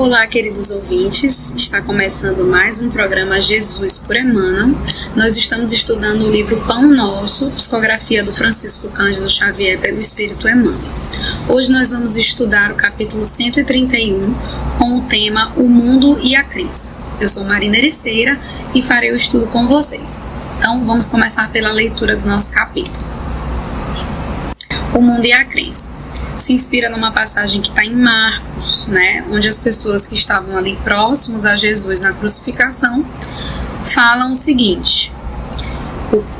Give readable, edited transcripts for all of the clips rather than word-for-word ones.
Olá, queridos ouvintes, está começando mais um programa Jesus por Emmanuel. Nós estamos estudando o livro Pão Nosso, psicografia do Francisco Cândido Xavier pelo Espírito Emmanuel. Hoje nós vamos estudar o capítulo 131 com o tema O Mundo e a Crença. Eu sou Marina Ericeira e farei o estudo com vocês. Então vamos começar pela leitura do nosso capítulo. O Mundo e a Crença. Se inspira numa passagem que está em Marcos, onde as pessoas que estavam ali próximos a Jesus na crucificação falam o seguinte: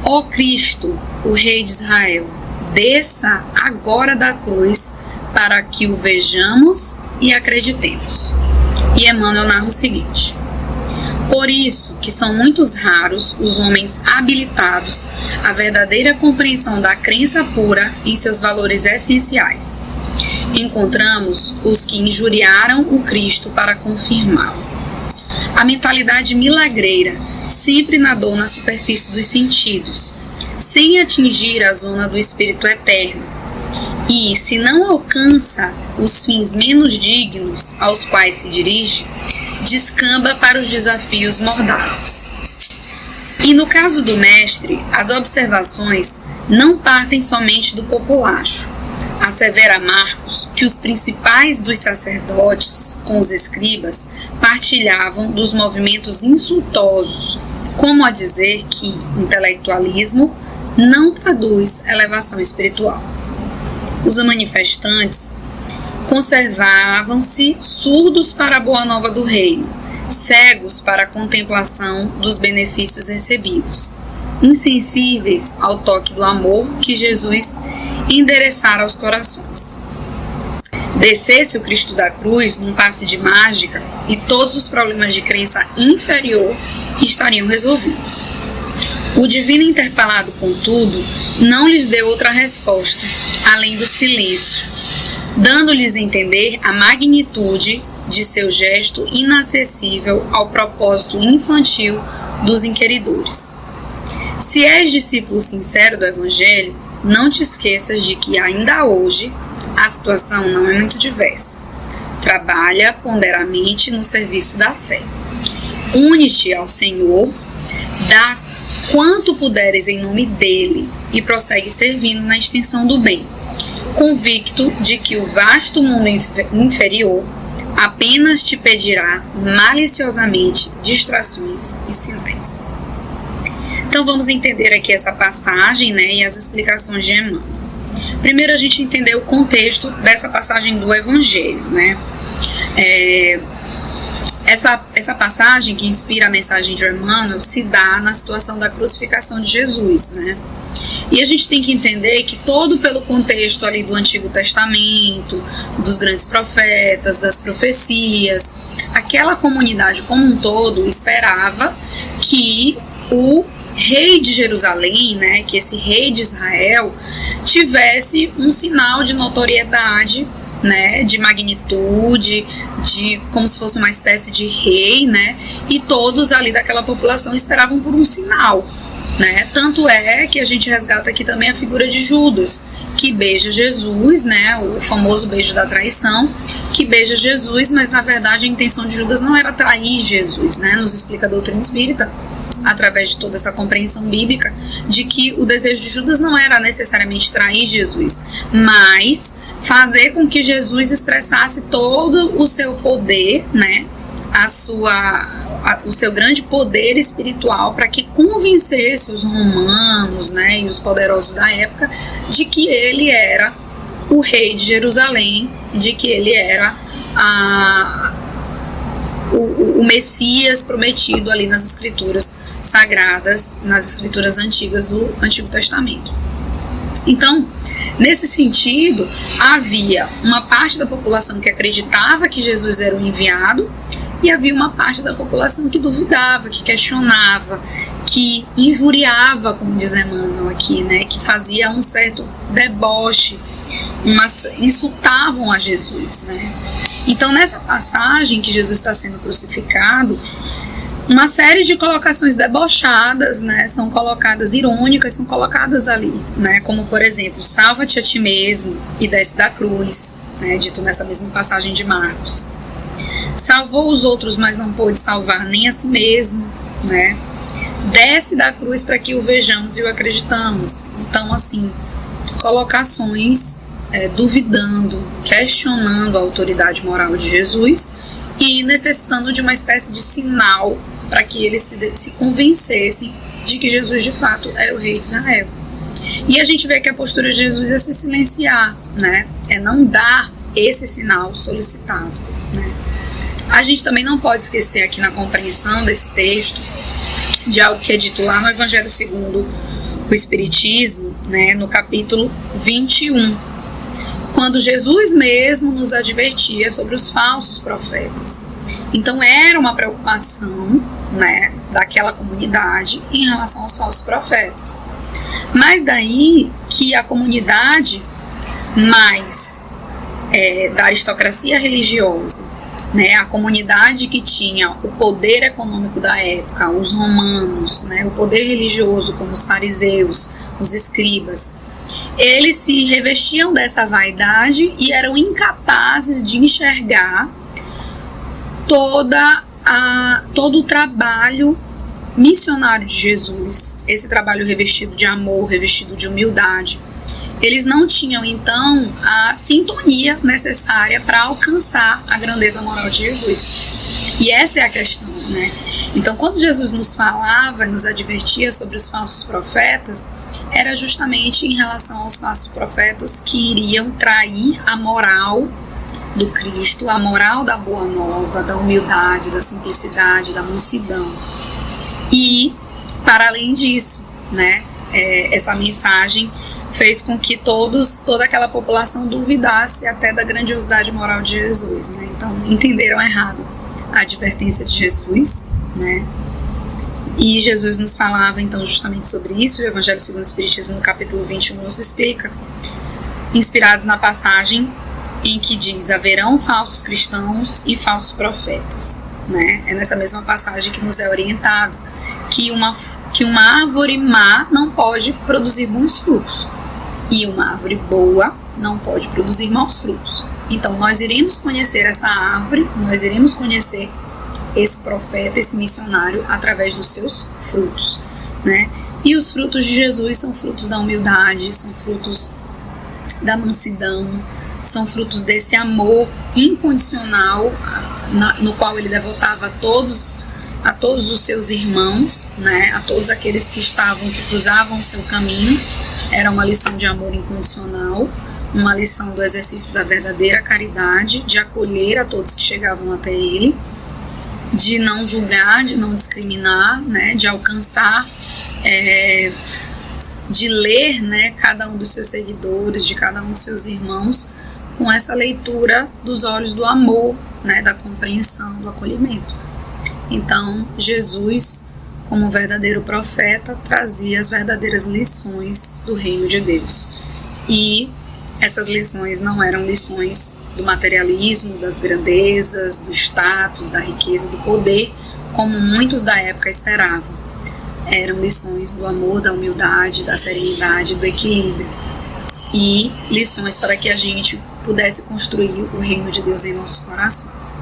ó Cristo, o Rei de Israel, desça agora da cruz para que o vejamos e acreditemos. E Emmanuel narra o seguinte: por isso que são muitos raros os homens habilitados à verdadeira compreensão da crença pura em seus valores essenciais. Encontramos os que injuriaram o Cristo para confirmá-lo. A mentalidade milagreira sempre nadou na superfície dos sentidos, sem atingir a zona do espírito eterno. E, se não alcança os fins menos dignos aos quais se dirige, descamba para os desafios mordazes. E no caso do mestre, as observações não partem somente do populacho. Assevera Marcos que os principais dos sacerdotes, com os escribas, partilhavam dos movimentos insultosos, como a dizer que intelectualismo não traduz elevação espiritual. Os manifestantes conservavam-se surdos para a boa nova do reino, cegos para a contemplação dos benefícios recebidos, insensíveis ao toque do amor que Jesus endereçara aos corações. Descesse o Cristo da cruz num passe de mágica e todos os problemas de crença inferior estariam resolvidos. O divino interpelado, contudo, não lhes deu outra resposta, além do silêncio, dando-lhes a entender a magnitude de seu gesto inacessível ao propósito infantil dos inquiridores. Se és discípulo sincero do Evangelho, não te esqueças de que ainda hoje a situação não é muito diversa. Trabalha ponderamente no serviço da fé. Une-te ao Senhor, dá quanto puderes em nome dele e prossegue servindo na extensão do bem, convicto de que o vasto mundo inferior apenas te pedirá maliciosamente distrações e sinais. Então vamos entender aqui essa passagem, e as explicações de Emmanuel. Primeiro a gente entender o contexto dessa passagem do Evangelho, Essa passagem que inspira a mensagem de Emmanuel se dá na situação da crucificação de Jesus, E a gente tem que entender que todo pelo contexto ali do Antigo Testamento, dos grandes profetas, das profecias, aquela comunidade como um todo esperava que o rei de Jerusalém, que esse rei de Israel tivesse um sinal de notoriedade, de magnitude, de como se fosse uma espécie de rei, e todos ali daquela população esperavam por um sinal, Tanto é que a gente resgata aqui também a figura de Judas, que beija Jesus, o famoso beijo da traição, que beija Jesus, mas na verdade a intenção de Judas não era trair Jesus, nos explica a doutrina espírita, através de toda essa compreensão bíblica, de que o desejo de Judas não era necessariamente trair Jesus, mas fazer com que Jesus expressasse todo o seu poder, o seu grande poder espiritual, para que convencesse os romanos, e os poderosos da época, de que ele era o rei de Jerusalém, de que ele era o Messias prometido ali nas escrituras sagradas, nas escrituras antigas do Antigo Testamento. Então, nesse sentido, havia uma parte da população que acreditava que Jesus era o enviado e havia uma parte da população que duvidava, que questionava, que injuriava, como diz Emmanuel aqui, que fazia um certo deboche, insultavam a Jesus, Então, nessa passagem que Jesus está sendo crucificado, uma série de colocações debochadas, são colocadas, irônicas, são colocadas ali, como por exemplo, salva-te a ti mesmo e desce da cruz, dito nessa mesma passagem de Marcos. salvou os outros, mas não pôde salvar nem a si mesmo, né? Desce da cruz para que o vejamos e o acreditamos. Então, assim, colocações duvidando, questionando a autoridade moral de Jesus e necessitando de uma espécie de sinal para que eles se convencessem de que Jesus de fato era o rei de Israel. E a gente vê que a postura de Jesus é se silenciar, né? É não dar esse sinal solicitado, né? A gente também não pode esquecer aqui na compreensão desse texto de algo que é dito lá no Evangelho segundo o Espiritismo, né, no capítulo 21, quando Jesus mesmo nos advertia sobre os falsos profetas. Então era uma preocupação, né, daquela comunidade em relação aos falsos profetas. Mas daí que a comunidade mais da aristocracia religiosa, né, a comunidade que tinha o poder econômico da época, os romanos, né, o poder religioso como os fariseus, os escribas, eles se revestiam dessa vaidade e eram incapazes de enxergar todo o trabalho missionário de Jesus, esse trabalho revestido de amor, revestido de humildade. Eles não tinham, então, a sintonia necessária para alcançar a grandeza moral de Jesus. E essa é a questão, né? Então, quando Jesus nos falava, nos advertia sobre os falsos profetas, era justamente em relação aos falsos profetas que iriam trair a moral do Cristo, a moral da boa nova, da humildade, da simplicidade, da mansidão. E, para além disso, né, essa mensagem fez com que toda aquela população duvidasse até da grandiosidade moral de Jesus, né? Então, entenderam errado a advertência de Jesus, né? E Jesus nos falava, então, justamente sobre isso. O Evangelho segundo o Espiritismo, no capítulo 21, nos explica, inspirados na passagem em que diz: haverão falsos cristãos e falsos profetas, né? É nessa mesma passagem que nos é orientado que uma árvore má não pode produzir bons frutos e uma árvore boa não pode produzir maus frutos. Então nós iremos conhecer essa árvore, nós iremos conhecer esse profeta, esse missionário, através dos seus frutos, né? E os frutos de Jesus são frutos da humildade, são frutos da mansidão, são frutos desse amor incondicional no qual ele devotava a todos os seus irmãos, né? A todos aqueles que cruzavam o seu caminho. Era uma lição de amor incondicional, uma lição do exercício da verdadeira caridade, de acolher a todos que chegavam até ele, de não julgar, de não discriminar, né, de alcançar, de ler, né, cada um dos seus seguidores, de cada um dos seus irmãos, com essa leitura dos olhos do amor, né, da compreensão, do acolhimento. Então, Jesus, como verdadeiro profeta, trazia as verdadeiras lições do reino de Deus. E essas lições não eram lições do materialismo, das grandezas, do status, da riqueza, do poder, como muitos da época esperavam. Eram lições do amor, da humildade, da serenidade, do equilíbrio. E lições para que a gente pudesse construir o reino de Deus em nossos corações.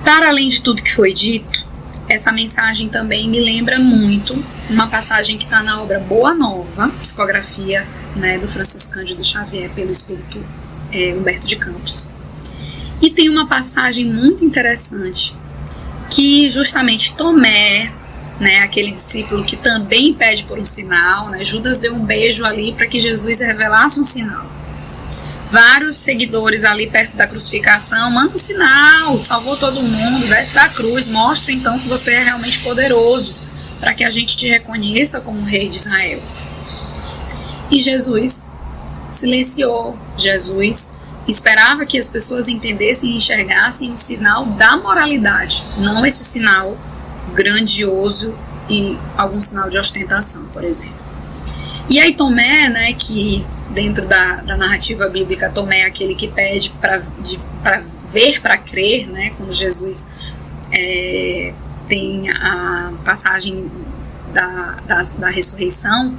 Para além de tudo que foi dito, essa mensagem também me lembra muito uma passagem que está na obra Boa Nova, psicografia, né, do Francisco Cândido Xavier pelo espírito Humberto de Campos. E tem uma passagem muito interessante que justamente Tomé, né, aquele discípulo que também pede por um sinal, né, Judas deu um beijo ali para que Jesus revelasse um sinal. Vários seguidores ali perto da crucificação: manda um sinal, salvou todo mundo, desce da cruz, mostra então que você é realmente poderoso, para que a gente te reconheça como rei de Israel. E Jesus silenciou. Jesus esperava que as pessoas entendessem e enxergassem o sinal da moralidade, não esse sinal grandioso e algum sinal de ostentação, por exemplo. E aí Tomé, né, que dentro da narrativa bíblica, Tomé é aquele que pede para ver, para crer, né, quando Jesus tem a passagem da ressurreição,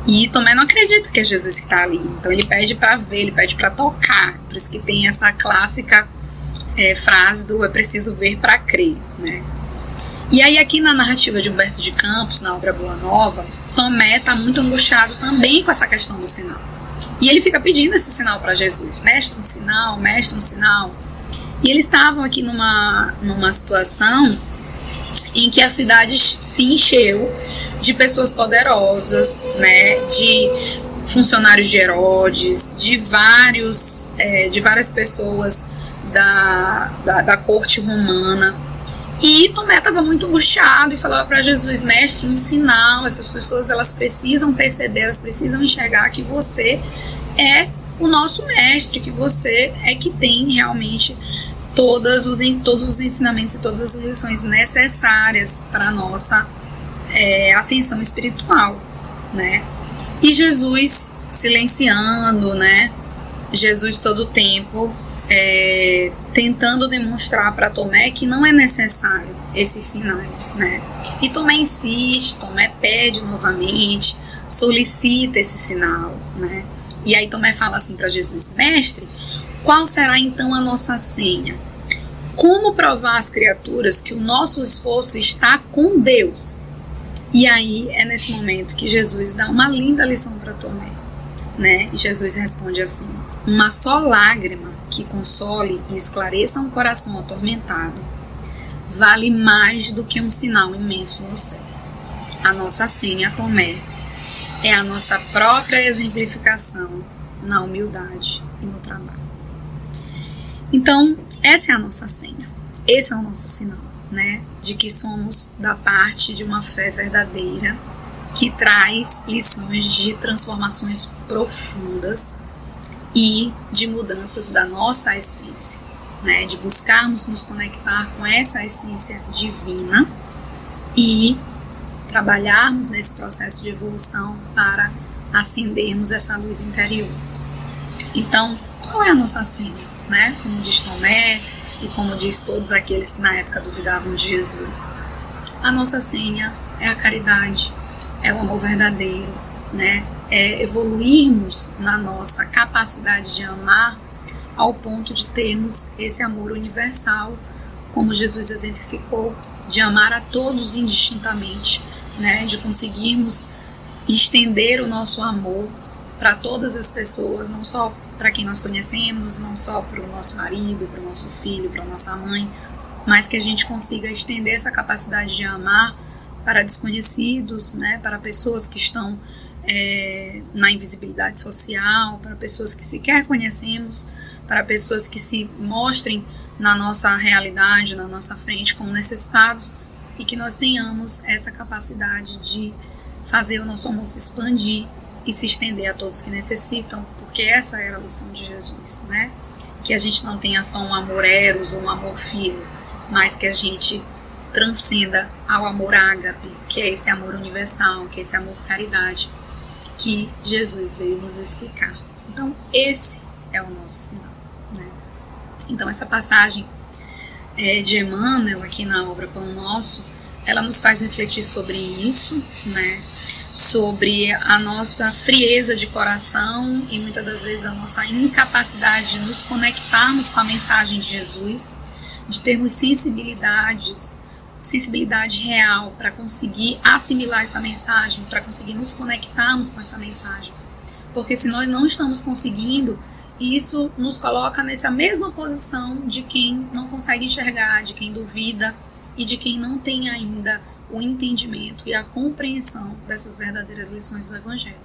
e Tomé não acredita que é Jesus que está ali, então ele pede para ver, ele pede para tocar. Por isso que tem essa clássica frase do "é preciso ver para crer", né? E aí aqui na narrativa de Humberto de Campos, na obra Boa Nova, Tomé está muito angustiado também com essa questão do sinal. E ele fica pedindo esse sinal para Jesus: mestre, um sinal, mestre, um sinal. E eles estavam aqui numa situação em que a cidade se encheu de pessoas poderosas, né, de funcionários de Herodes, de várias pessoas da corte romana. E Tomé estava muito angustiado e falava para Jesus: mestre, um sinal. Essas pessoas, elas precisam perceber, elas precisam enxergar que você é o nosso mestre, que você é que tem realmente todos os ensinamentos e todas as lições necessárias para a nossa ascensão espiritual, né? E Jesus silenciando, né? Jesus todo o tempo tentando demonstrar para Tomé que não é necessário esses sinais, né? E Tomé insiste, Tomé pede novamente, solicita esse sinal, né? E aí Tomé fala assim para Jesus: mestre, qual será então a nossa senha? Como provar às criaturas que o nosso esforço está com Deus? E aí é nesse momento que Jesus dá uma linda lição para Tomé, né? E Jesus responde assim: uma só lágrima que console e esclareça um coração atormentado vale mais do que um sinal imenso no céu. A nossa senha, Tomé, é a nossa própria exemplificação na humildade e no trabalho. Então, essa é a nossa senha, esse é o nosso sinal, né, de que somos da parte de uma fé verdadeira que traz lições de transformações profundas e de mudanças da nossa essência, né, de buscarmos nos conectar com essa essência divina e trabalharmos nesse processo de evolução para acendermos essa luz interior. Então, qual é a nossa senha, né? Como diz Tomé e como diz todos aqueles que na época duvidavam de Jesus. A nossa senha é a caridade, é o amor verdadeiro, né? É evoluirmos na nossa capacidade de amar ao ponto de termos esse amor universal, como Jesus exemplificou, de amar a todos indistintamente, né? De conseguirmos estender o nosso amor para todas as pessoas, não só para quem nós conhecemos, não só para o nosso marido, para o nosso filho, para a nossa mãe, mas que a gente consiga estender essa capacidade de amar para desconhecidos, né? Para pessoas que estão na invisibilidade social, para pessoas que sequer conhecemos, para pessoas que se mostrem na nossa realidade, na nossa frente como necessitados, e que nós tenhamos essa capacidade de fazer o nosso amor se expandir e se estender a todos que necessitam, porque essa era a lição de Jesus, né? Que a gente não tenha só um amor eros ou um amor filho, mas que a gente transcenda ao amor ágape, que é esse amor universal, que é esse amor caridade, que Jesus veio nos explicar. Então, esse é o nosso sinal, né? Então, essa passagem de Emmanuel, aqui na obra Pão Nosso, ela nos faz refletir sobre isso, né? Sobre a nossa frieza de coração e muitas das vezes a nossa incapacidade de nos conectarmos com a mensagem de Jesus, de termos sensibilidade real para conseguir assimilar essa mensagem, para conseguir nos conectarmos com essa mensagem. Porque se nós não estamos conseguindo, isso nos coloca nessa mesma posição de quem não consegue enxergar, de quem duvida e de quem não tem ainda o entendimento e a compreensão dessas verdadeiras lições do Evangelho.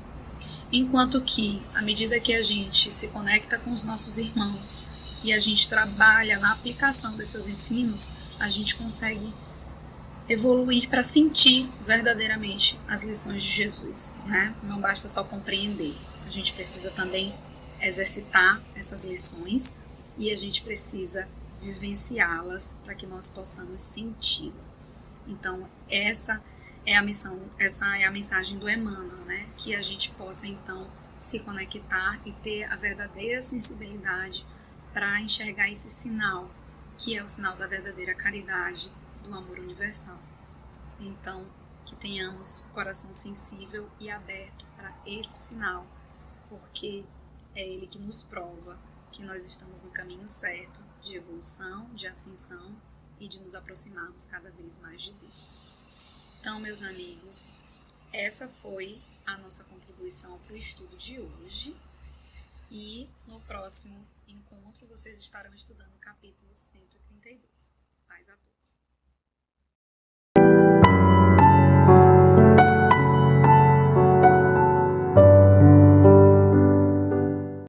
Enquanto que, à medida que a gente se conecta com os nossos irmãos e a gente trabalha na aplicação desses ensinos, a gente consegue evoluir para sentir verdadeiramente as lições de Jesus, né? Não basta só compreender, a gente precisa também exercitar essas lições e a gente precisa vivenciá-las para que nós possamos senti-las. Então, essa é a missão, essa é a mensagem do Emmanuel, né? Que a gente possa, então, se conectar e ter a verdadeira sensibilidade para enxergar esse sinal, que é o sinal da verdadeira caridade, do amor universal. Então, que tenhamos coração sensível e aberto para esse sinal, porque é ele que nos prova que nós estamos no caminho certo de evolução, de ascensão e de nos aproximarmos cada vez mais de Deus. Então, meus amigos, essa foi a nossa contribuição para o estudo de hoje. E no próximo encontro vocês estarão estudando o capítulo 132. Paz a todos.